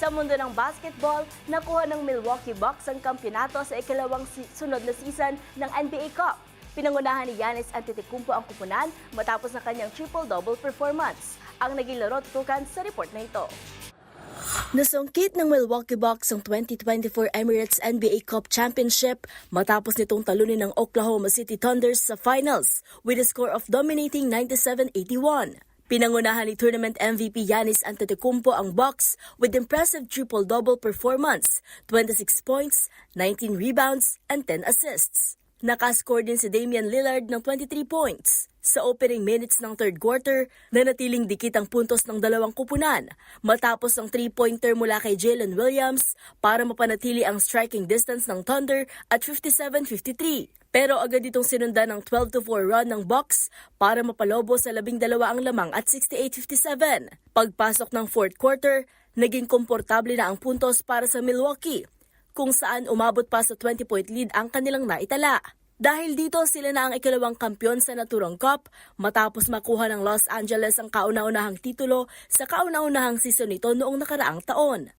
Sa mundo ng basketball, nakuha ng Milwaukee Bucks ang kampyonato sa ikalawang sunod na season ng NBA Cup. Pinangunahan ni Giannis Antetokounmpo ang kupunan matapos ng kanyang triple-double performance. Ang naging laro tutukan sa report na ito. Nasungkit ng Milwaukee Bucks ang 2024 Emirates NBA Cup Championship matapos nitong talunin ng Oklahoma City Thunder sa finals with a score of dominating 97-81. Pinangunahan ni tournament MVP Giannis Antetokounmpo ang Bucks with impressive triple-double performance, 26 points, 19 rebounds, and 10 assists. Nakascore din si Damian Lillard ng 23 points. Sa opening minutes ng third quarter, nanatiling dikit ang puntos ng dalawang kupunan matapos ang 3-pointer mula kay Jalen Williams para mapanatili ang striking distance ng Thunder at 57-53. Pero agad itong sinundan ng 12-4 run ng Bucks para mapalobo sa 12 ang lamang at 68-57. Pagpasok ng fourth quarter, naging komportable na ang puntos para sa Milwaukee, kung saan umabot pa sa 20-point lead ang kanilang naitala. Dahil dito sila na ang ikalawang kampyon sa naturang cup matapos makuha ng Los Angeles ang kauna-unahang titulo sa kauna-unahang season nito noong nakaraang taon.